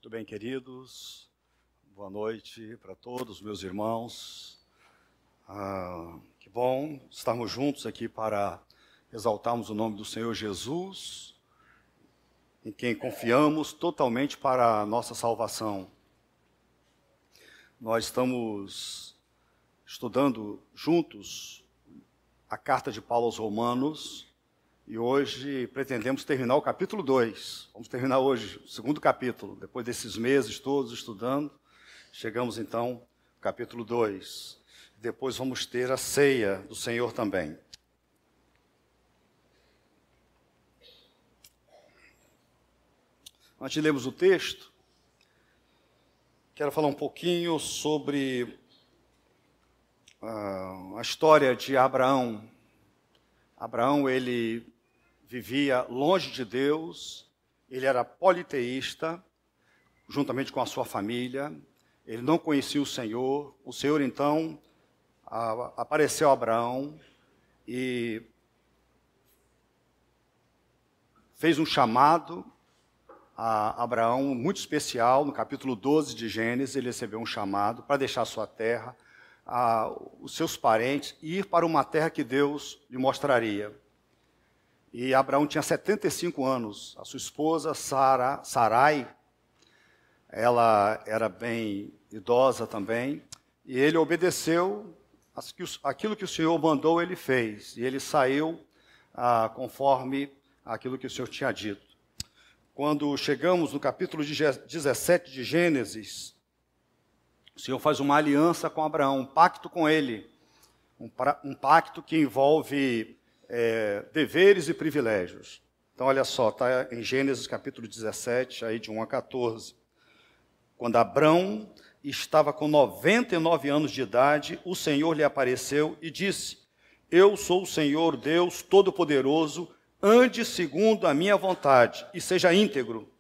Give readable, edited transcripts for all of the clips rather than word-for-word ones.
Tudo bem, queridos? Boa noite para todos, meus irmãos. Que bom estarmos juntos aqui para exaltarmos o nome do Senhor Jesus, em quem confiamos totalmente para a nossa salvação. Nós estamos estudando juntos a carta de Paulo aos Romanos e hoje pretendemos terminar o capítulo 2. Vamos terminar hoje o segundo capítulo. Depois desses meses todos estudando, chegamos então ao capítulo 2. Depois vamos ter a ceia do Senhor também. Antes de lermos o texto, quero falar um pouquinho sobre a história de Abraão. Abraão, ele vivia longe de Deus, ele era politeísta, juntamente com a sua família, ele não conhecia o Senhor então apareceu a Abraão e fez um chamado a Abraão muito especial. No capítulo 12 de Gênesis, ele recebeu um chamado para deixar a sua terra, os seus parentes, e ir para uma terra que Deus lhe mostraria. E Abraão tinha 75 anos. A sua esposa, Sarai, ela era bem idosa também, e ele obedeceu aquilo que o Senhor mandou, ele fez, e ele saiu conforme aquilo que o Senhor tinha dito. Quando chegamos no capítulo 17 de Gênesis, o Senhor faz uma aliança com Abraão, um pacto com ele, um pacto que envolve deveres e privilégios. Então, olha só, está em Gênesis capítulo 17, aí de 1 a 14. Quando Abraão estava com 99 anos de idade, o Senhor lhe apareceu e disse: Eu sou o Senhor Deus Todo-Poderoso, ande segundo a minha vontade e seja íntegro.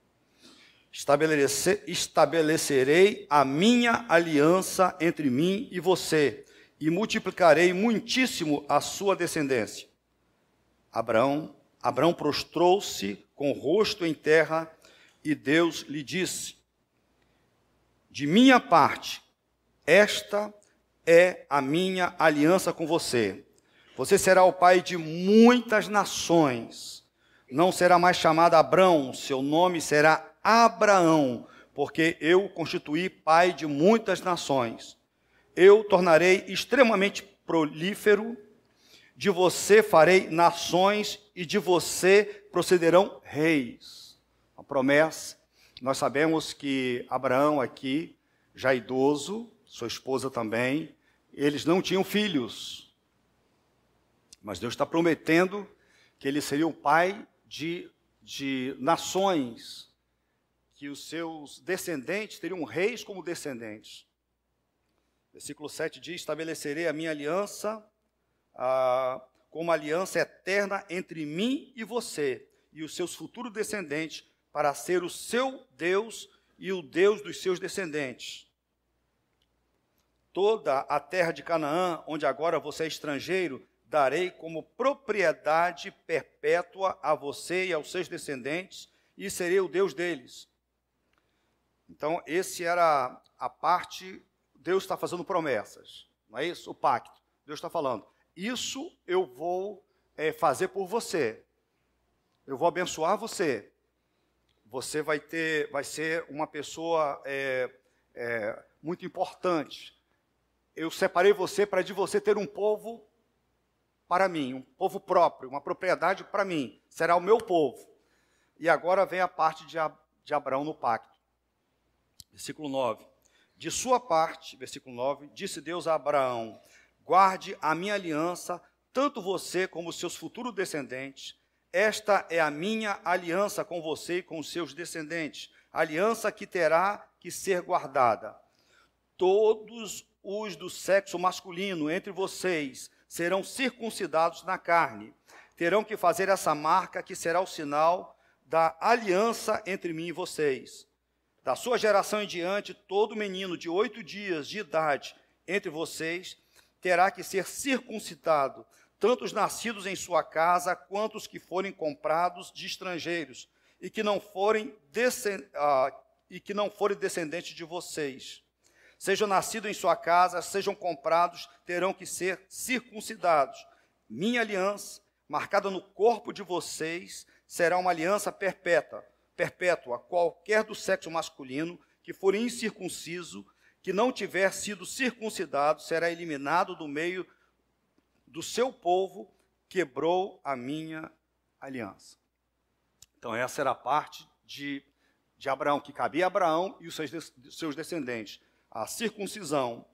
Estabelecerei a minha aliança entre mim e você, e multiplicarei muitíssimo a sua descendência. Abraão prostrou-se com o rosto em terra, e Deus lhe disse: De minha parte, esta é a minha aliança com você. Você será o pai de muitas nações. Não será mais chamado Abrão, seu nome será Abraão, porque eu o constituí pai de muitas nações. Eu tornarei extremamente prolífero, de você farei nações e de você procederão reis. A promessa, nós sabemos que Abraão aqui, já idoso, sua esposa também, eles não tinham filhos, mas Deus está prometendo que ele seria o pai de nações, que os seus descendentes teriam reis como descendentes. Versículo 7 diz: Estabelecerei a minha aliança como uma aliança eterna entre mim e você, e os seus futuros descendentes, para ser o seu Deus e o Deus dos seus descendentes. Toda a terra de Canaã, onde agora você é estrangeiro, darei como propriedade perpétua a você e aos seus descendentes, e serei o Deus deles. Então, esse era a parte. Deus está fazendo promessas, não é isso? O pacto. Deus está falando: isso eu vou fazer por você. Eu vou abençoar você. Você vai ser uma pessoa muito importante. Eu separei você para de você ter um povo para mim, um povo próprio, uma propriedade para mim. Será o meu povo. E agora vem a parte de Abraão no pacto. Versículo 9. De sua parte, versículo 9, disse Deus a Abraão: Guarde a minha aliança, tanto você como os seus futuros descendentes. Esta é a minha aliança com você e com os seus descendentes, aliança que terá que ser guardada. Todos os do sexo masculino entre vocês serão circuncidados na carne. Terão que fazer essa marca que será o sinal da aliança entre mim e vocês. Da sua geração em diante, todo menino de 8 dias de idade entre vocês terá que ser circuncidado, tanto os nascidos em sua casa, quanto os que forem comprados de estrangeiros, e que não forem e que não forem descendentes de vocês. Sejam nascidos em sua casa, sejam comprados, terão que ser circuncidados. Minha aliança, marcada no corpo de vocês, será uma aliança perpétua. Qualquer do sexo masculino que for incircunciso, que não tiver sido circuncidado, será eliminado do meio do seu povo, quebrou a minha aliança. Então essa era a parte de Abraão, que cabia a Abraão e os seus descendentes, a circuncisão.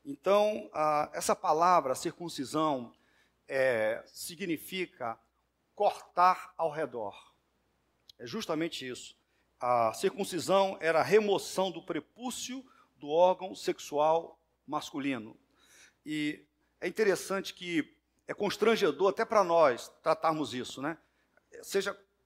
Então, essa palavra, circuncisão, significa cortar ao redor. É justamente isso. A circuncisão era a remoção do prepúcio do órgão sexual masculino. E é interessante que é constrangedor até para nós tratarmos isso, né?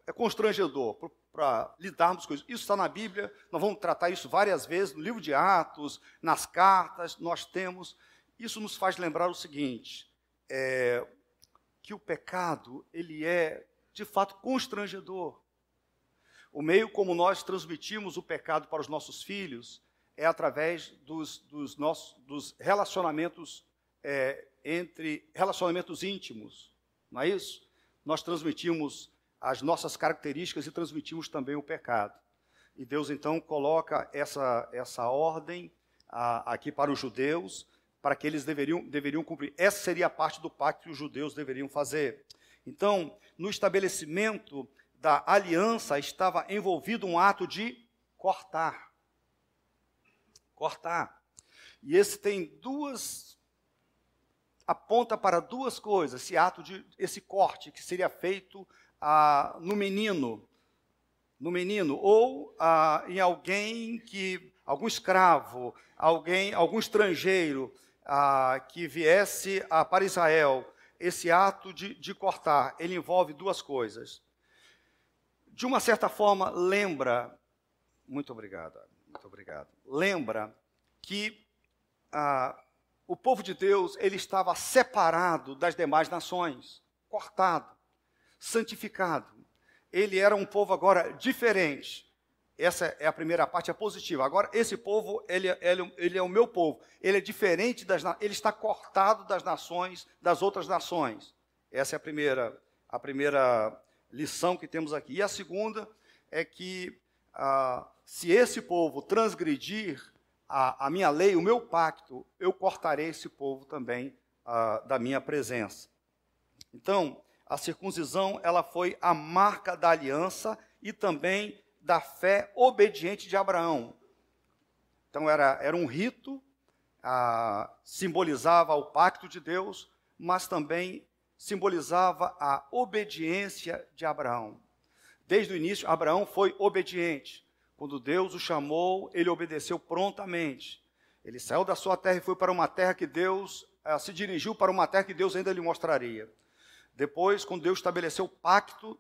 É constrangedor para lidarmos com isso. Isso está na Bíblia, nós vamos tratar isso várias vezes, no livro de Atos, nas cartas, nós temos. Isso nos faz lembrar o seguinte, que o pecado, ele é, de fato, constrangedor. O meio como nós transmitimos o pecado para os nossos filhos é através dos relacionamentos, entre relacionamentos íntimos, não é isso? Nós transmitimos as nossas características e transmitimos também o pecado. E Deus, então, coloca essa ordem aqui para os judeus, para que eles deveriam cumprir. Essa seria a parte do pacto que os judeus deveriam fazer. Então, no estabelecimento da aliança estava envolvido um ato de cortar. Cortar. E esse tem aponta para duas coisas, esse corte que seria feito no menino, ou em algum escravo, algum estrangeiro que viesse para Israel. Esse ato de cortar, ele envolve duas coisas. De uma certa forma, muito obrigado, lembra que o povo de Deus, ele estava separado das demais nações, cortado, santificado. Ele era um povo agora diferente. Essa é a primeira parte, é positiva. Agora, esse povo, ele é o meu povo. Ele é diferente ele está cortado das nações, das outras nações. Essa é a primeira lição que temos aqui. E a segunda é que se esse povo transgredir a minha lei, o meu pacto, eu cortarei esse povo também da minha presença. Então, a circuncisão, ela foi a marca da aliança e também da fé obediente de Abraão. Então, era um rito, simbolizava o pacto de Deus, mas também simbolizava a obediência de Abraão. Desde o início, Abraão foi obediente. Quando Deus o chamou, ele obedeceu prontamente. Ele saiu da sua terra e foi para uma terra que Deus, se dirigiu para uma terra que Deus ainda lhe mostraria. Depois, quando Deus estabeleceu o pacto,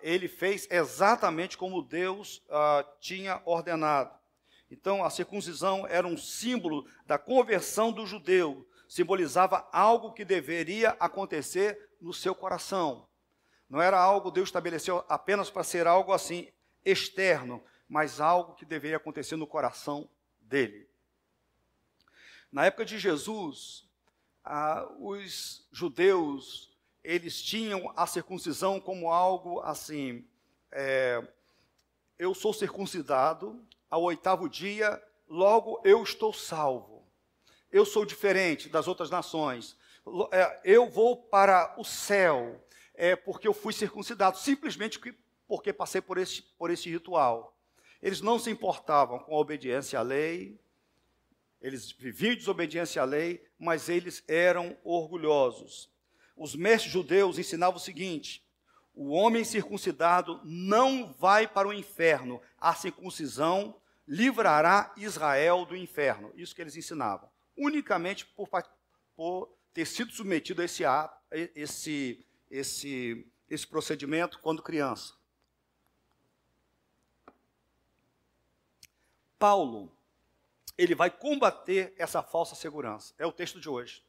ele fez exatamente como Deus tinha ordenado. Então, a circuncisão era um símbolo da conversão do judeu, simbolizava algo que deveria acontecer no seu coração. Não era algo que Deus estabeleceu apenas para ser algo assim externo, mas algo que deveria acontecer no coração dele. Na época de Jesus, os judeus, eles tinham a circuncisão como algo assim, eu sou circuncidado, ao 8º dia, logo eu estou salvo. Eu sou diferente das outras nações. Eu vou para o céu, porque eu fui circuncidado, simplesmente porque passei por esse ritual. Eles não se importavam com a obediência à lei, eles viviam em desobediência à lei, mas eles eram orgulhosos. Os mestres judeus ensinavam o seguinte: o homem circuncidado não vai para o inferno, a circuncisão livrará Israel do inferno. Isso que eles ensinavam. Unicamente por ter sido submetido a esse procedimento quando criança. Paulo, ele vai combater essa falsa segurança. É o texto de hoje.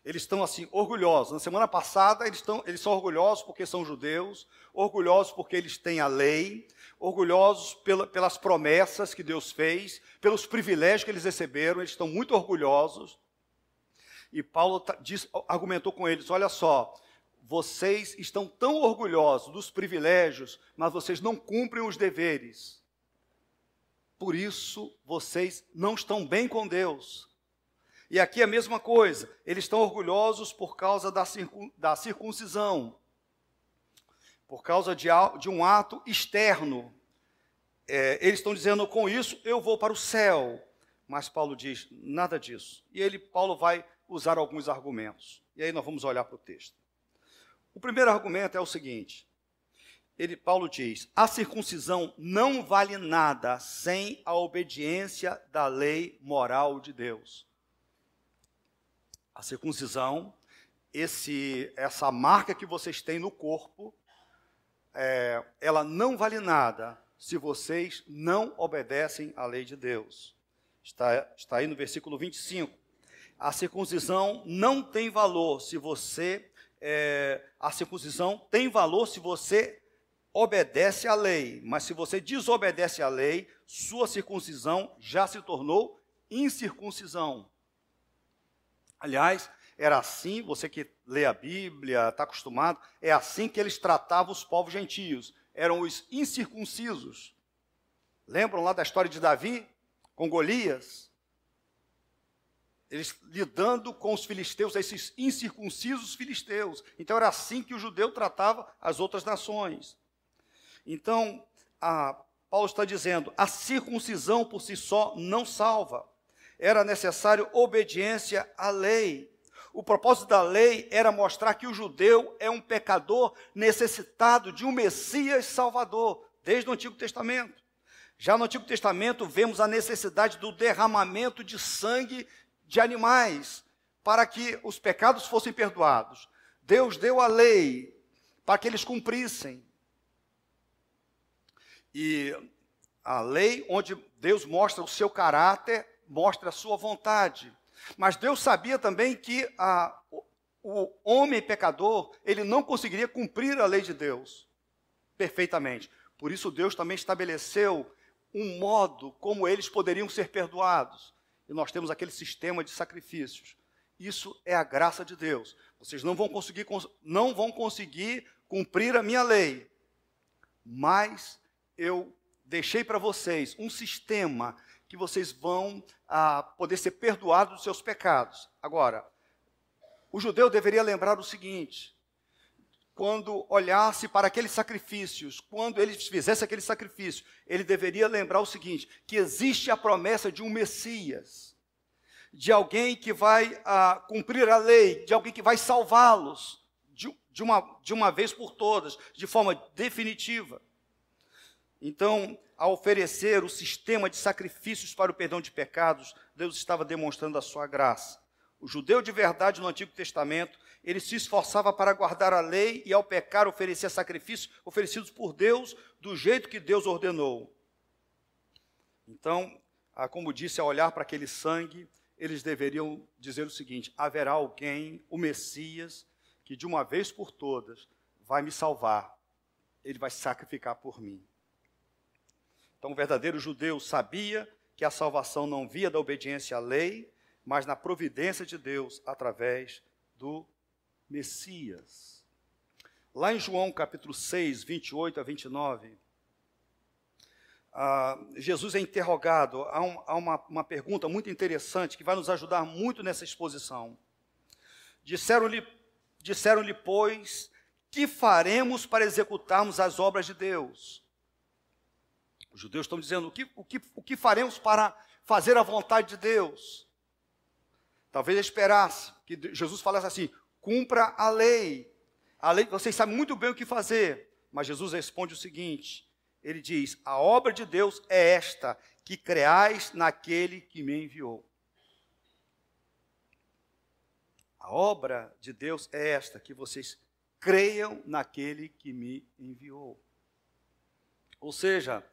Eles estão assim, orgulhosos. Na semana passada, eles são orgulhosos porque são judeus, orgulhosos porque eles têm a lei, orgulhosos pelas promessas que Deus fez, pelos privilégios que eles receberam, eles estão muito orgulhosos. E Paulo argumentou com eles, olha só, vocês estão tão orgulhosos dos privilégios, mas vocês não cumprem os deveres. Por isso, vocês não estão bem com Deus. E aqui é a mesma coisa, eles estão orgulhosos por causa da circuncisão, por causa de um ato externo. Eles estão dizendo, com isso eu vou para o céu. Mas Paulo diz, nada disso. E Paulo vai usar alguns argumentos. E aí nós vamos olhar para o texto. O primeiro argumento é o seguinte, Paulo diz, a circuncisão não vale nada sem a obediência da lei moral de Deus. A circuncisão, essa marca que vocês têm no corpo, ela não vale nada se vocês não obedecem à lei de Deus. Está aí no versículo 25. A circuncisão não tem valor se você... a circuncisão tem valor se você obedece à lei, mas se você desobedece à lei, sua circuncisão já se tornou incircuncisão. Aliás, era assim, você que lê a Bíblia, está acostumado, é assim que eles tratavam os povos gentios, eram os incircuncisos. Lembram lá da história de Davi com Golias? Eles lidando com os filisteus, esses incircuncisos filisteus. Então era assim que o judeu tratava as outras nações. Então, Paulo está dizendo, a circuncisão por si só não salva. Era necessário obediência à lei. O propósito da lei era mostrar que o judeu é um pecador necessitado de um Messias Salvador, desde o Antigo Testamento. Já no Antigo Testamento vemos a necessidade do derramamento de sangue de animais, para que os pecados fossem perdoados. Deus deu a lei para que eles cumprissem. E a lei onde Deus mostra o seu caráter, mostra a sua vontade. Mas Deus sabia também que o homem pecador, ele não conseguiria cumprir a lei de Deus perfeitamente. Por isso Deus também estabeleceu um modo como eles poderiam ser perdoados. E nós temos aquele sistema de sacrifícios. Isso é a graça de Deus. Vocês não vão conseguir cumprir a minha lei, mas eu deixei para vocês um sistema que vocês vão poder ser perdoados dos seus pecados. Agora, o judeu deveria lembrar o seguinte, quando olhasse para aqueles sacrifícios, quando ele fizesse aquele sacrifício, ele deveria lembrar o seguinte, que existe a promessa de um Messias, de alguém que vai cumprir a lei, de alguém que vai salvá-los de uma vez por todas, de forma definitiva. Então, ao oferecer o sistema de sacrifícios para o perdão de pecados, Deus estava demonstrando a sua graça. O judeu de verdade no Antigo Testamento, ele se esforçava para guardar a lei e ao pecar oferecia sacrifícios oferecidos por Deus do jeito que Deus ordenou. Então, como disse, ao olhar para aquele sangue, eles deveriam dizer o seguinte, haverá alguém, o Messias, que de uma vez por todas vai me salvar, ele vai se sacrificar por mim. Então, o verdadeiro judeu sabia que a salvação não via da obediência à lei, mas na providência de Deus através do Messias. Lá em João capítulo 6, 28 a 29, Jesus é interrogado, há uma pergunta muito interessante que vai nos ajudar muito nessa exposição. Disseram-lhe, pois, que faremos para executarmos as obras de Deus? Os judeus estão dizendo, o que faremos para fazer a vontade de Deus? Talvez esperasse que Jesus falasse assim, cumpra a lei. A lei, vocês sabem muito bem o que fazer. Mas Jesus responde o seguinte, ele diz, a obra de Deus é esta, que creais naquele que me enviou. A obra de Deus é esta, que vocês creiam naquele que me enviou. Ou seja,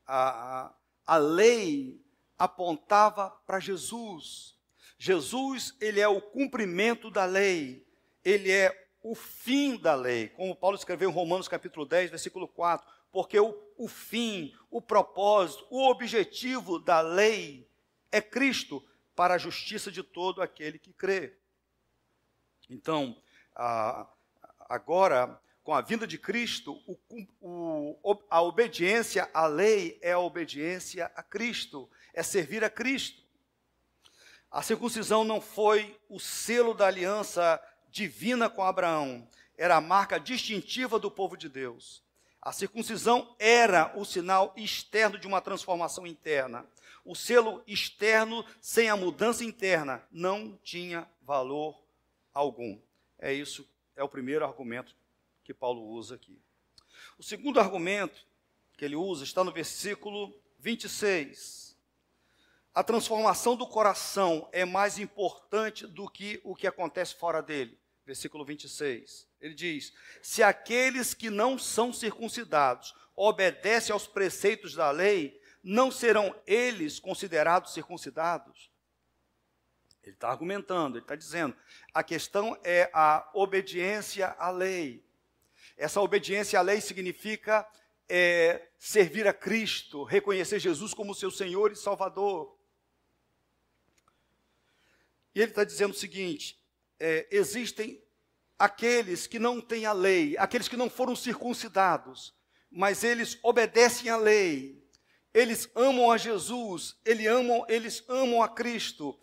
a lei apontava para Jesus. Jesus, ele é o cumprimento da lei, ele é o fim da lei, como Paulo escreveu em Romanos capítulo 10, versículo 4, porque o fim, o propósito, o objetivo da lei é Cristo para a justiça de todo aquele que crê. Então, agora, com a vinda de Cristo, a obediência à lei é a obediência a Cristo, é servir a Cristo. A circuncisão não foi o selo da aliança divina com Abraão, era a marca distintiva do povo de Deus. A circuncisão era o sinal externo de uma transformação interna. O selo externo sem a mudança interna não tinha valor algum. É isso, é o primeiro argumento que Paulo usa aqui. O segundo argumento que ele usa está no versículo 26. A transformação do coração é mais importante do que o que acontece fora dele. Versículo 26. Ele diz: se aqueles que não são circuncidados obedecem aos preceitos da lei, não serão eles considerados circuncidados? Ele está argumentando, ele está dizendo, a questão é a obediência à lei. Essa obediência à lei significa servir a Cristo, reconhecer Jesus como seu Senhor e Salvador. E ele está dizendo o seguinte, existem aqueles que não têm a lei, aqueles que não foram circuncidados, mas eles obedecem à lei, eles amam a Jesus, eles amam a Cristo,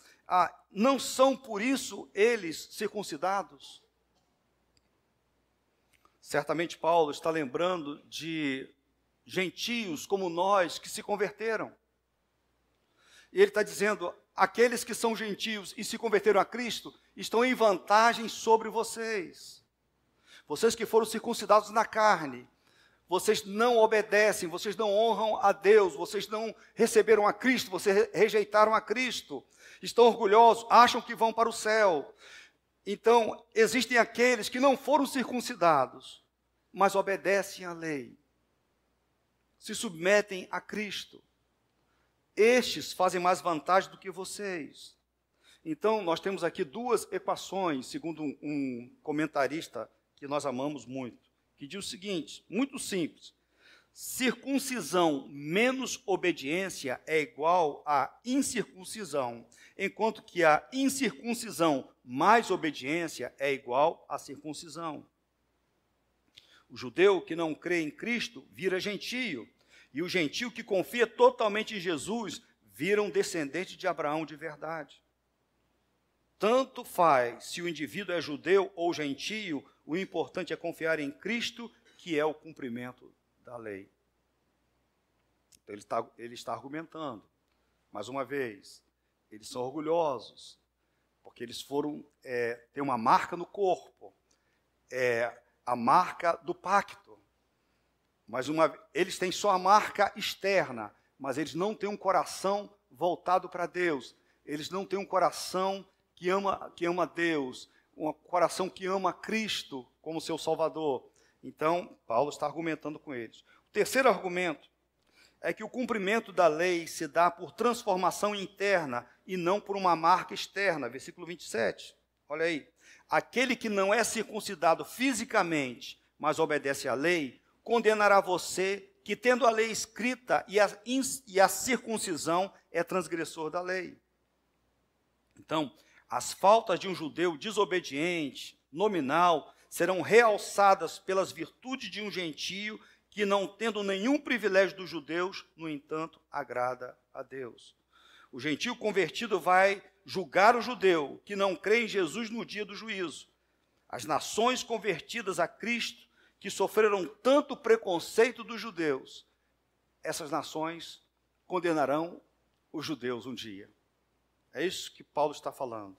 não são por isso eles circuncidados? Certamente Paulo está lembrando de gentios como nós que se converteram. E ele está dizendo, aqueles que são gentios e se converteram a Cristo estão em vantagem sobre vocês. Vocês que foram circuncidados na carne, vocês não obedecem, vocês não honram a Deus, vocês não receberam a Cristo, vocês rejeitaram a Cristo, estão orgulhosos, acham que vão para o céu. Então, existem aqueles que não foram circuncidados, mas obedecem à lei, se submetem a Cristo. Estes fazem mais vantagem do que vocês. Então, nós temos aqui duas equações, segundo um comentarista que nós amamos muito, que diz o seguinte, muito simples: circuncisão menos obediência é igual a incircuncisão, enquanto que a incircuncisão mais obediência é igual à circuncisão. O judeu que não crê em Cristo vira gentio, e o gentio que confia totalmente em Jesus vira um descendente de Abraão de verdade. Tanto faz se o indivíduo é judeu ou gentio, o importante é confiar em Cristo, que é o cumprimento da lei. Então, ele está argumentando, mais uma vez, eles são orgulhosos, porque eles têm uma marca no corpo, a marca do pacto. Eles têm só a marca externa, mas eles não têm um coração voltado para Deus. Eles não têm um coração que ama Deus, um coração que ama Cristo como seu Salvador. Então, Paulo está argumentando com eles. O terceiro argumento é que o cumprimento da lei se dá por transformação interna e não por uma marca externa. Versículo 27. Olha aí. Aquele que não é circuncidado fisicamente, mas obedece à lei, condenará você que, tendo a lei escrita e a circuncisão, é transgressor da lei. Então, as faltas de um judeu desobediente, nominal, serão realçadas pelas virtudes de um gentio que, não tendo nenhum privilégio dos judeus, no entanto, agrada a Deus. O gentio convertido vai julgar o judeu que não crê em Jesus no dia do juízo. As nações convertidas a Cristo, que sofreram tanto preconceito dos judeus, essas nações condenarão os judeus um dia. É isso que Paulo está falando.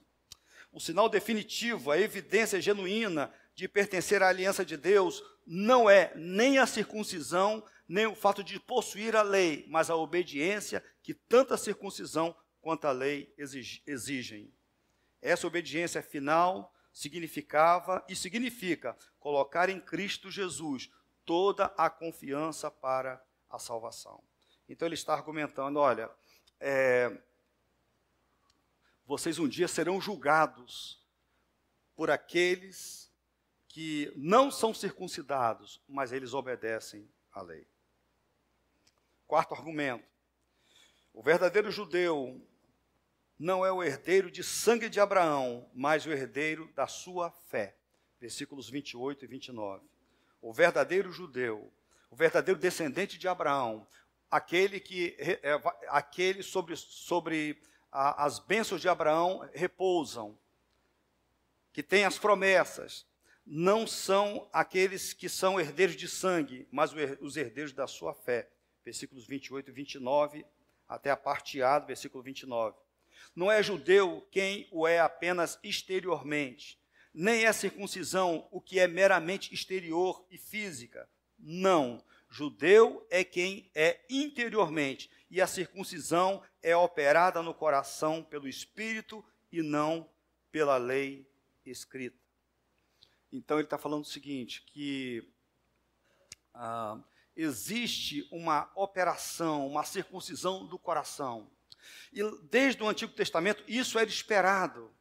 O sinal definitivo, a evidência genuína de pertencer à aliança de Deus, não é nem a circuncisão, nem o fato de possuir a lei, mas a obediência que tanto a circuncisão quanto a lei exigem. Essa obediência final significava e significa colocar em Cristo Jesus toda a confiança para a salvação. Então ele está argumentando, olha, vocês um dia serão julgados por aqueles que não são circuncidados, mas eles obedecem à lei. Quarto argumento: o verdadeiro judeu não é o herdeiro de sangue de Abraão, mas o herdeiro da sua fé. Versículos 28 e 29. O verdadeiro judeu, o verdadeiro descendente de Abraão, aquele sobre as bênçãos de Abraão repousam, que tem as promessas, não são aqueles que são herdeiros de sangue, mas os herdeiros da sua fé. Versículos 28 e 29, até a parte A do versículo 29. Não é judeu quem o é apenas exteriormente, nem é circuncisão o que é meramente exterior e física. Não, judeu é quem é interiormente, e a circuncisão é operada no coração pelo Espírito e não pela lei escrita. Então ele está falando o seguinte, que existe uma operação, uma circuncisão do coração. E desde o Antigo Testamento isso era esperado.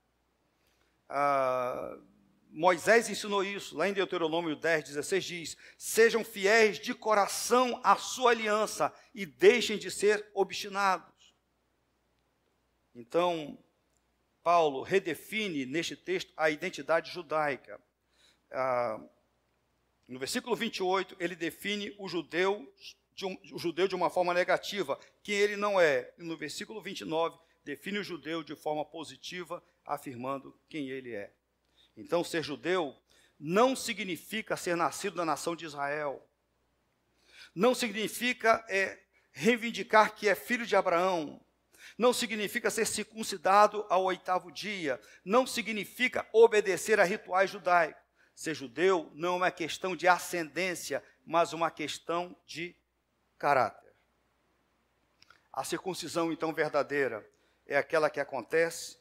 Moisés ensinou isso, lá em Deuteronômio 10, 16 diz: sejam fiéis de coração à sua aliança e deixem de ser obstinados. Então, Paulo redefine neste texto a identidade judaica. No versículo 28, ele define o judeu de uma forma negativa, que ele não é. E no versículo 29, define o judeu de forma positiva, afirmando quem ele é. Então, ser judeu não significa ser nascido da nação de Israel. Não significa reivindicar que é filho de Abraão. Não significa ser circuncidado ao 8º dia. Não significa obedecer a rituais judaicos. Ser judeu não é uma questão de ascendência, mas uma questão de caráter. A circuncisão, então, verdadeira é aquela que acontece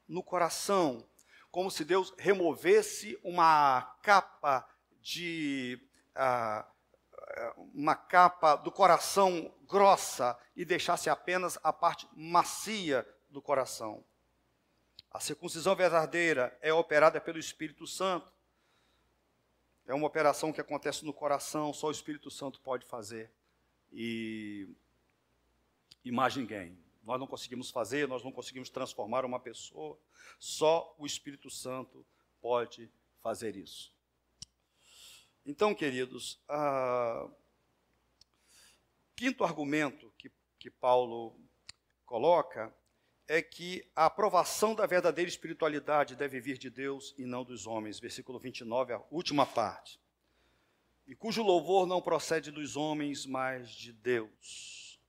no coração, como se Deus removesse uma capa do coração grossa e deixasse apenas a parte macia do coração. A circuncisão verdadeira é operada pelo Espírito Santo. É uma operação que acontece no coração, só o Espírito Santo pode fazer. E mais ninguém. Nós não conseguimos fazer, nós não conseguimos transformar uma pessoa. Só o Espírito Santo pode fazer isso. Então, queridos, quinto argumento que Paulo coloca é que a aprovação da verdadeira espiritualidade deve vir de Deus e não dos homens. Versículo 29, a última parte. E cujo louvor não procede dos homens, mas de Deus.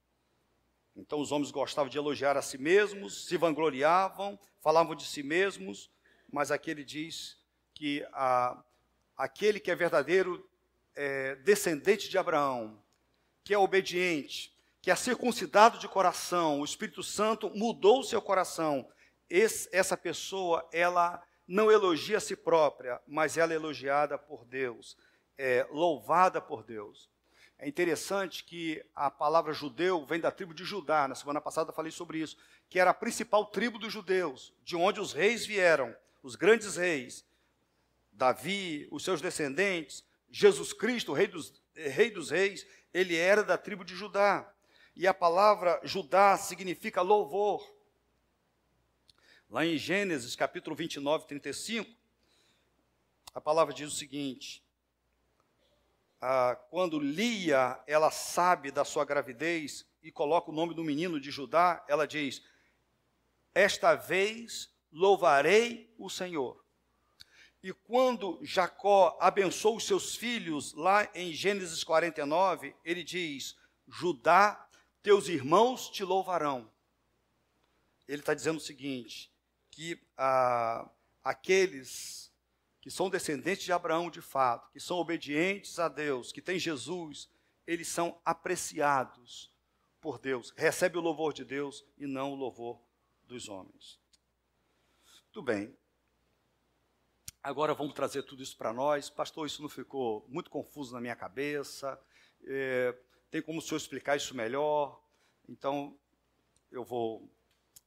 Então os homens gostavam de elogiar a si mesmos, se vangloriavam, falavam de si mesmos, mas aqui ele diz que aquele que é verdadeiro descendente de Abraão, que é obediente, que é circuncidado de coração, o Espírito Santo mudou o seu coração. Essa pessoa, ela não elogia a si própria, mas ela é elogiada por Deus, louvada por Deus. É interessante que a palavra judeu vem da tribo de Judá. Na semana passada eu falei sobre isso, que era a principal tribo dos judeus, de onde os reis vieram, os grandes reis. Davi, os seus descendentes, Jesus Cristo, rei dos reis, ele era da tribo de Judá. E a palavra Judá significa louvor. Lá em Gênesis, capítulo 29, 35, a palavra diz o seguinte: quando Lia, ela sabe da sua gravidez e coloca o nome do menino de Judá, ela diz: esta vez louvarei o Senhor. E quando Jacó abençoou os seus filhos, lá em Gênesis 49, ele diz: Judá, teus irmãos te louvarão. Ele está dizendo o seguinte, que aqueles que são descendentes de Abraão de fato, que são obedientes a Deus, que têm Jesus, eles são apreciados por Deus, recebem o louvor de Deus e não o louvor dos homens. Muito bem. Agora vamos trazer tudo isso para nós. Pastor, isso não ficou muito confuso na minha cabeça? Tem como o senhor explicar isso melhor? Então, eu vou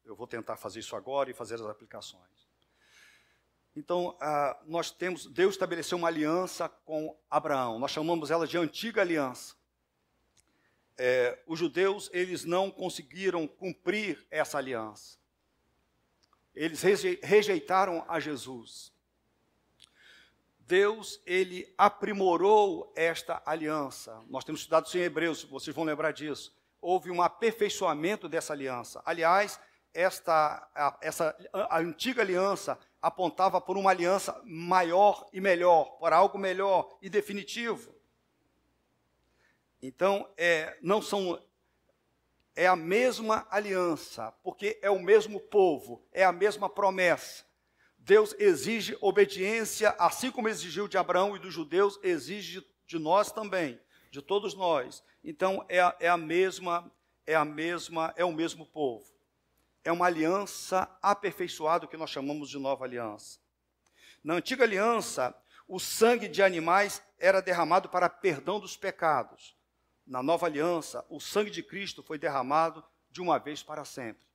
Eu vou tentar fazer isso agora e fazer as aplicações. Então, Deus estabeleceu uma aliança com Abraão. Nós chamamos ela de antiga aliança. Os judeus, eles não conseguiram cumprir essa aliança. Eles rejeitaram a Jesus. Deus, ele aprimorou esta aliança. Nós temos estudado isso em Hebreus, vocês vão lembrar disso. Houve um aperfeiçoamento dessa aliança. Aliás, a antiga aliança apontava por uma aliança maior e melhor, por algo melhor e definitivo. Então, é a mesma aliança, porque é o mesmo povo, é a mesma promessa. Deus exige obediência, assim como exigiu de Abraão e dos judeus, exige de nós também, de todos nós. Então, é o mesmo povo. É uma aliança aperfeiçoada, que nós chamamos de nova aliança. Na antiga aliança, o sangue de animais era derramado para perdão dos pecados. Na nova aliança, o sangue de Cristo foi derramado de uma vez para sempre.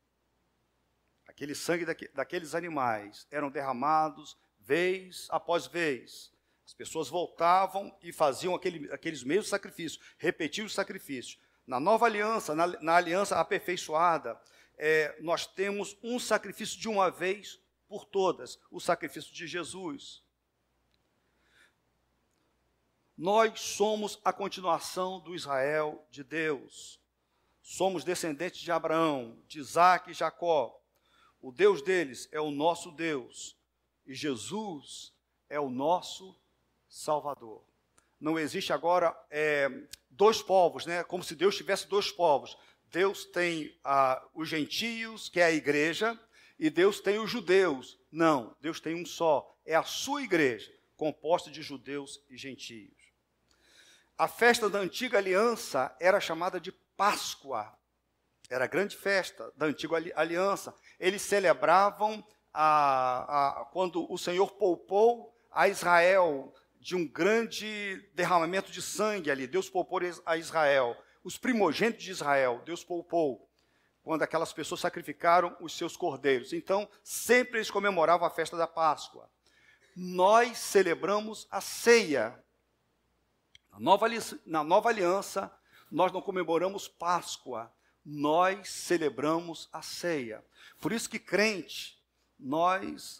Aquele sangue daqueles animais eram derramados vez após vez. As pessoas voltavam e faziam aqueles mesmos sacrifícios, repetiam os sacrifícios. Na nova aliança, na aliança aperfeiçoada, nós temos um sacrifício de uma vez por todas, o sacrifício de Jesus. Nós somos a continuação do Israel de Deus. Somos descendentes de Abraão, de Isaac e Jacó. O Deus deles é o nosso Deus. E Jesus é o nosso Salvador. Não existe agora dois povos, né? Como se Deus tivesse dois povos. Deus tem os gentios, que é a igreja, e Deus tem os judeus. Não, Deus tem um só. É a sua igreja, composta de judeus e gentios. A festa da antiga aliança era chamada de Páscoa. Era a grande festa da antiga aliança. Eles celebravam quando o Senhor poupou a Israel de um grande derramamento de sangue ali. Deus poupou a Israel. Os primogênitos de Israel, Deus poupou, quando aquelas pessoas sacrificaram os seus cordeiros. Então, sempre eles comemoravam a festa da Páscoa. Nós celebramos a ceia. Na nova aliança, nós não comemoramos Páscoa, nós celebramos a ceia. Por isso que crente,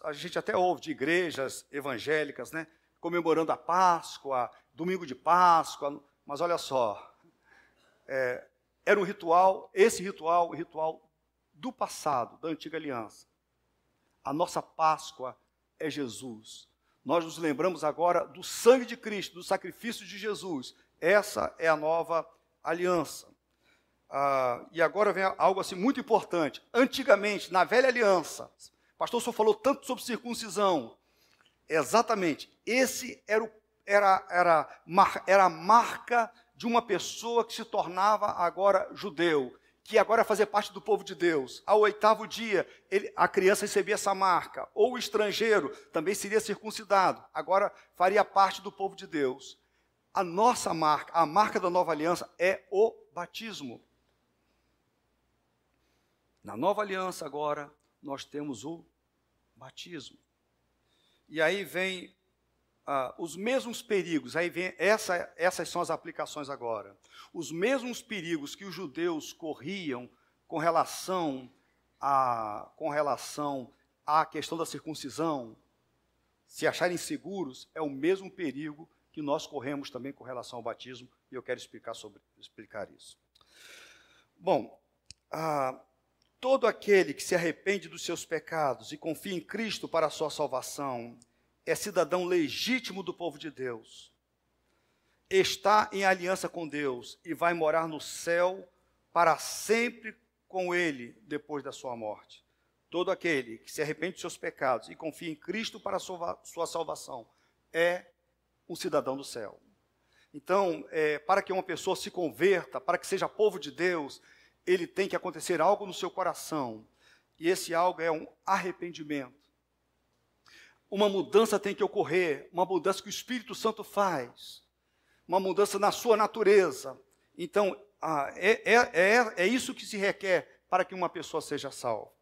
a gente até ouve de igrejas evangélicas, né, comemorando a Páscoa, domingo de Páscoa, mas olha só, era um ritual, o ritual do passado, da antiga aliança. A nossa Páscoa é Jesus. Nós nos lembramos agora do sangue de Cristo, do sacrifício de Jesus. Essa é a nova aliança. E agora vem algo assim muito importante. Antigamente, na velha aliança, o pastor só falou tanto sobre circuncisão. Exatamente, esse era a marca de uma pessoa que se tornava agora judeu, que agora fazia parte do povo de Deus. Ao 8º dia, a criança recebia essa marca. Ou o estrangeiro também seria circuncidado. Agora faria parte do povo de Deus. A nossa marca, a marca da nova aliança, é o batismo. Na nova aliança agora, nós temos o batismo. E aí vem os mesmos perigos, aí vem essas são as aplicações agora. Os mesmos perigos que os judeus corriam com relação à questão da circuncisão, se acharem seguros, é o mesmo perigo que nós corremos também com relação ao batismo, e eu quero explicar isso. Bom, todo aquele que se arrepende dos seus pecados e confia em Cristo para a sua salvação é cidadão legítimo do povo de Deus. Está em aliança com Deus e vai morar no céu para sempre com Ele depois da sua morte. Todo aquele que se arrepende dos seus pecados e confia em Cristo para a sua salvação é um cidadão do céu. Então, para que uma pessoa se converta, para que seja povo de Deus, ele tem que acontecer algo no seu coração. E esse algo é um arrependimento. Uma mudança tem que ocorrer, uma mudança que o Espírito Santo faz, uma mudança na sua natureza. Então, é isso que se requer para que uma pessoa seja salva.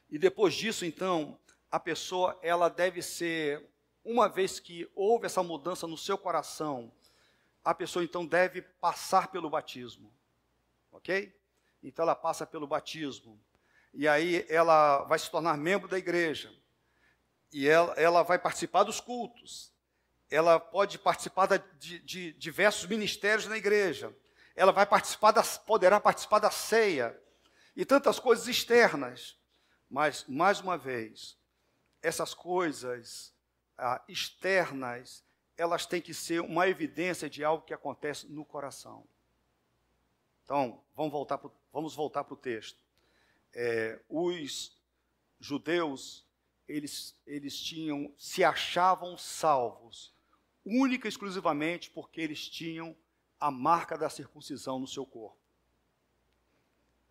E depois disso, então, a pessoa, ela deve ser, uma vez que houve essa mudança no seu coração, a pessoa, então, deve passar pelo batismo. Ok? Então, ela passa pelo batismo. E aí, ela vai se tornar membro da igreja. E ela vai participar dos cultos. Ela pode participar de diversos ministérios na igreja. Ela vai poderá participar da ceia. E tantas coisas externas. Mas, mais uma vez, essas coisas externas, elas têm que ser uma evidência de algo que acontece no coração. Então, vamos voltar para o texto. Os judeus, eles se achavam salvos, única e exclusivamente porque eles tinham a marca da circuncisão no seu corpo.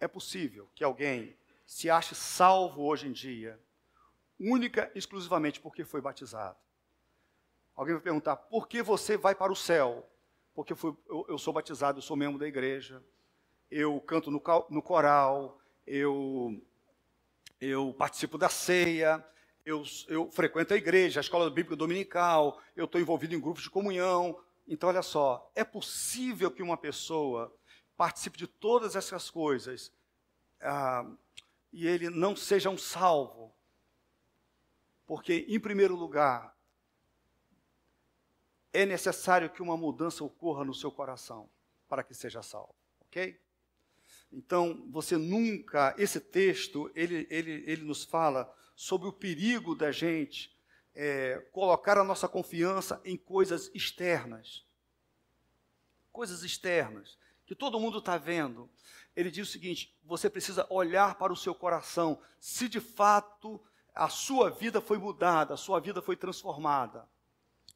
É possível que alguém se ache salvo hoje em dia, única e exclusivamente porque foi batizado. Alguém vai perguntar, por que você vai para o céu? Porque eu sou batizado, eu sou membro da igreja, eu canto no coral, eu participo da ceia, eu frequento a igreja, a escola bíblica dominical, eu estou envolvido em grupos de comunhão. Então, olha só, é possível que uma pessoa participe de todas essas coisas e ele não seja um salvo. Porque, em primeiro lugar, é necessário que uma mudança ocorra no seu coração para que seja salvo, ok? Então, esse texto, ele nos fala sobre o perigo da gente colocar a nossa confiança em coisas externas. Coisas externas, que todo mundo está vendo. Ele diz o seguinte, você precisa olhar para o seu coração, se de fato a sua vida foi mudada, a sua vida foi transformada.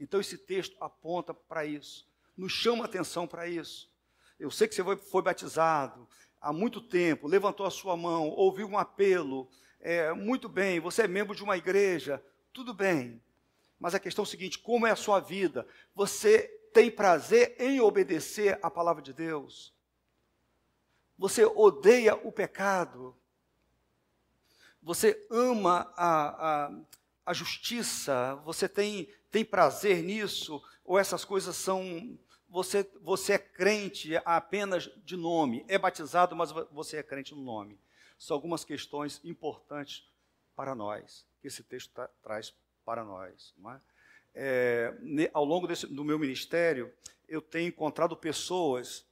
Então esse texto aponta para isso, nos chama a atenção para isso. Eu sei que você foi batizado há muito tempo, levantou a sua mão, ouviu um apelo, muito bem, você é membro de uma igreja, tudo bem. Mas a questão é o seguinte, como é a sua vida? Você tem prazer em obedecer à palavra de Deus? Você odeia o pecado? Você ama a justiça? Você tem prazer nisso? Ou essas coisas são... Você é crente apenas de nome, é batizado, mas você é crente no nome. São algumas questões importantes para nós, que esse texto traz para nós. Não é? Ao longo do meu ministério, eu tenho encontrado pessoas,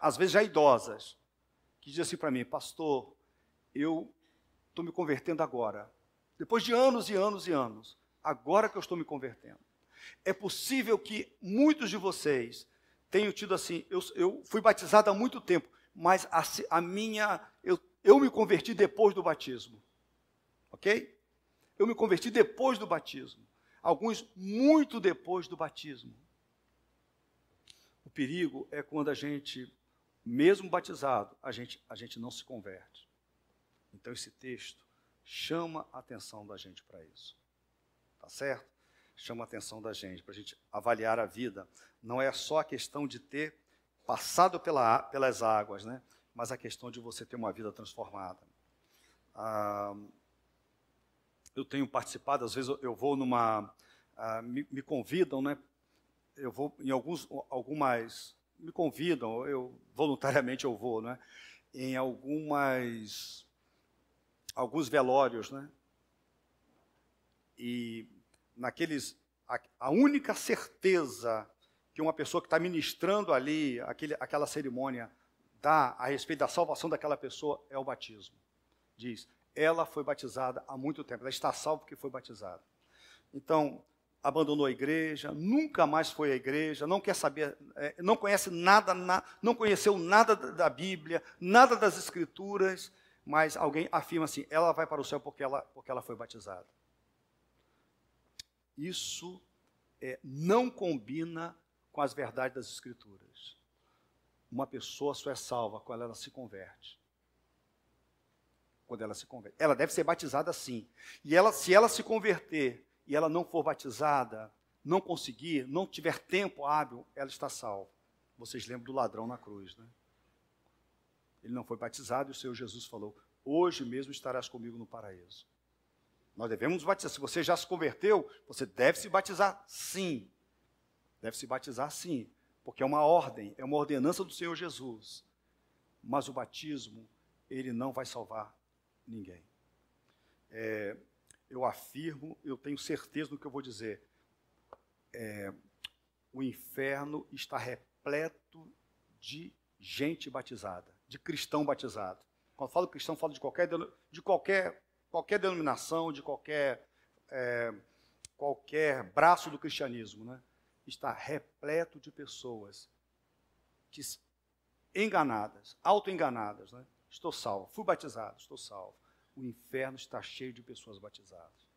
às vezes já idosas, que dizem assim para mim, pastor, eu estou me convertendo agora, depois de anos e anos e anos, agora que eu estou me convertendo. É possível que muitos de vocês tenham tido assim, eu fui batizado há muito tempo, mas eu me converti depois do batismo. Ok? Eu me converti depois do batismo. Alguns muito depois do batismo. O perigo é quando a gente, mesmo batizado, a gente não se converte. Então esse texto chama a atenção da gente para isso. Tá certo? Chama a atenção da gente, para a gente avaliar a vida. Não é só a questão de ter passado pelas águas, né? Mas a questão de você ter uma vida transformada. Eu tenho participado, às vezes eu vou me convidam, né? Eu vou em algumas, me convidam, voluntariamente eu vou, né? Em alguns velórios, né? E a única certeza que uma pessoa que está ministrando ali, aquela cerimônia, dá a respeito da salvação daquela pessoa é o batismo. Diz, ela foi batizada há muito tempo, ela está salva porque foi batizada. Então, abandonou a igreja, nunca mais foi à igreja, não quer saber, não conhece nada, não conheceu nada da Bíblia, nada das Escrituras, mas alguém afirma assim, ela vai para o céu porque ela foi batizada. Isso não combina com as verdades das Escrituras. Uma pessoa só é salva quando ela se converte. Quando ela se converte. Ela deve ser batizada sim. E se ela se converter e ela não for batizada, não conseguir, não tiver tempo hábil, ela está salva. Vocês lembram do ladrão na cruz, né? Ele não foi batizado e o Senhor Jesus falou: hoje mesmo estarás comigo no paraíso. Nós devemos nos batizar. Se você já se converteu, você deve se batizar sim. Deve se batizar sim, porque é uma ordem, é uma ordenança do Senhor Jesus. Mas o batismo, ele não vai salvar ninguém. Eu afirmo, eu tenho certeza do que eu vou dizer. O inferno está repleto de gente batizada, de cristão batizado. Quando eu falo cristão, eu falo de qualquer denominação, de qualquer braço do cristianismo, né? Está repleto de pessoas enganadas, auto-enganadas, né? Estou salvo, fui batizado, estou salvo. O inferno está cheio de pessoas batizadas.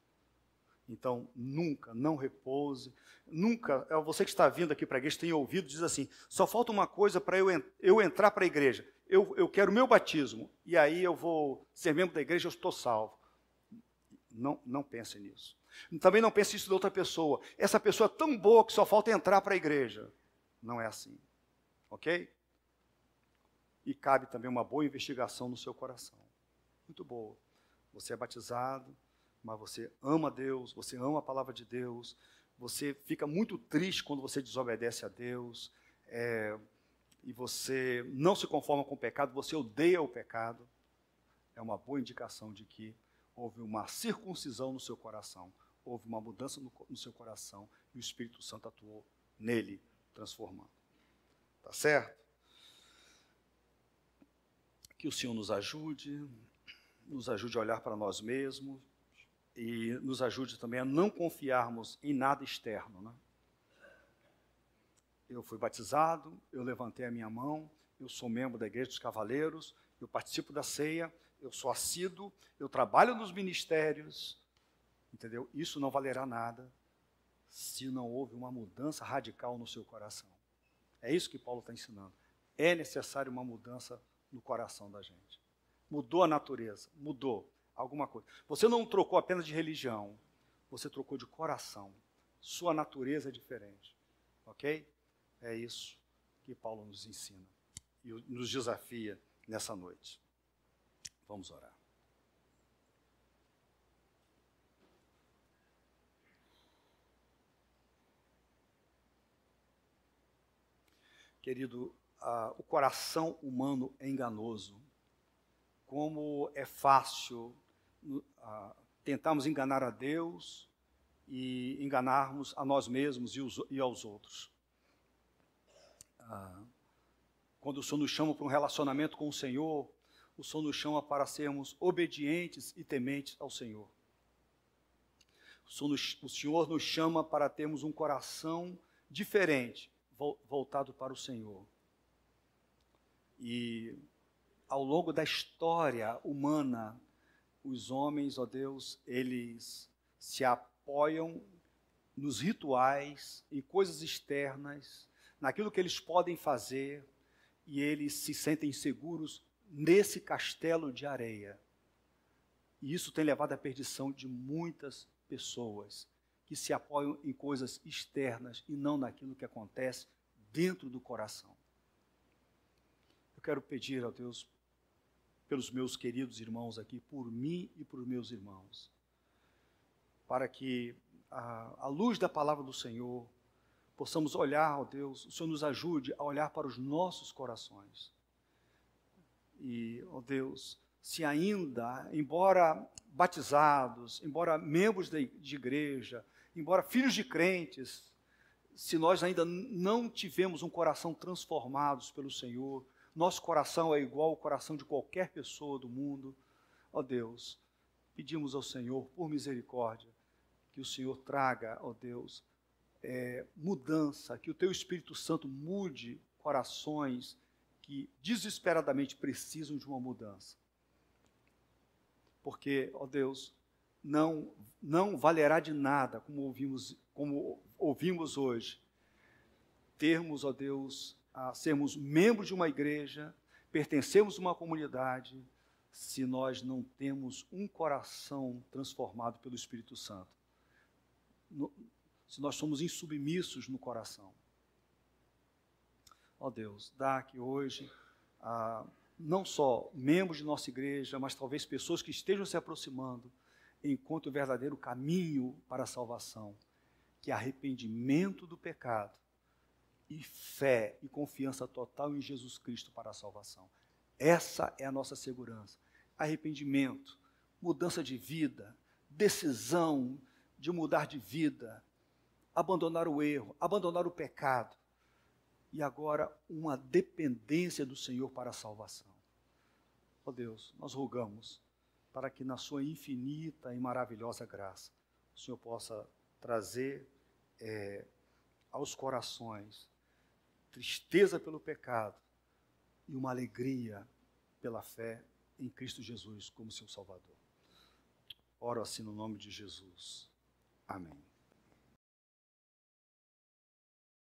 Então, nunca, não repouse, nunca, você que está vindo aqui para a igreja, tem ouvido, diz assim, só falta uma coisa para eu entrar para a igreja, eu quero o meu batismo, e aí eu vou ser membro da igreja, eu estou salvo. Não pense nisso. Também não pense isso de outra pessoa. Essa pessoa é tão boa que só falta entrar para a igreja. Não é assim. Ok? E cabe também uma boa investigação no seu coração. Muito boa. Você é batizado, mas você ama Deus, você ama a palavra de Deus, você fica muito triste quando você desobedece a Deus, e você não se conforma com o pecado, você odeia o pecado. É uma boa indicação de que houve uma circuncisão no seu coração, houve uma mudança no seu coração, e o Espírito Santo atuou nele, transformando. Tá certo? Que o Senhor nos ajude a olhar para nós mesmos, e nos ajude também a não confiarmos em nada externo, né? Eu fui batizado, eu levantei a minha mão, eu sou membro da Igreja dos Cavaleiros, eu participo da ceia, eu sou assíduo, eu trabalho nos ministérios, entendeu? Isso não valerá nada se não houve uma mudança radical no seu coração. É isso que Paulo está ensinando. É necessário uma mudança no coração da gente. Mudou a natureza, mudou alguma coisa. Você não trocou apenas de religião, você trocou de coração. Sua natureza é diferente. Ok? É isso que Paulo nos ensina e nos desafia nessa noite. Vamos orar. Querido, o coração humano é enganoso. Como é fácil tentarmos enganar a Deus e enganarmos a nós mesmos e aos outros. Quando o Senhor nos chama para um relacionamento com o Senhor, o Senhor nos chama para sermos obedientes e tementes ao Senhor. O Senhor nos chama para termos um coração diferente, voltado para o Senhor. E ao longo da história humana, os homens, ó Deus, eles se apoiam nos rituais, em coisas externas, naquilo que eles podem fazer, e eles se sentem seguros nesse castelo de areia. E isso tem levado à perdição de muitas pessoas que se apoiam em coisas externas e não naquilo que acontece dentro do coração. Eu quero pedir a Deus, pelos meus queridos irmãos aqui, por mim e por meus irmãos, para que, à luz da palavra do Senhor, possamos olhar, ó Deus, o Senhor nos ajude a olhar para os nossos corações. E, ó Deus, se ainda, embora batizados, embora membros de igreja, embora filhos de crentes, se nós ainda não tivemos um coração transformado pelo Senhor, nosso coração é igual ao coração de qualquer pessoa do mundo, ó Deus, pedimos ao Senhor, por misericórdia, que o Senhor traga, ó Deus, mudança, que o Teu Espírito Santo mude corações que desesperadamente precisam de uma mudança. Porque, ó Deus, não valerá de nada, como ouvimos hoje, termos, ó Deus, sermos membros de uma igreja, pertencemos a uma comunidade, se nós não temos um coração transformado pelo Espírito Santo. Se nós somos insubmissos no coração. Ó Deus, dá que hoje não só membros de nossa igreja, mas talvez pessoas que estejam se aproximando, encontrem o verdadeiro caminho para a salvação, que é arrependimento do pecado e fé e confiança total em Jesus Cristo para a salvação. Essa é a nossa segurança. Arrependimento, mudança de vida, decisão de mudar de vida, abandonar o erro, abandonar o pecado. E agora uma dependência do Senhor para a salvação. Ó Deus, nós rogamos para que na sua infinita e maravilhosa graça o Senhor possa trazer aos corações tristeza pelo pecado e uma alegria pela fé em Cristo Jesus como seu Salvador. Oro assim no nome de Jesus. Amém.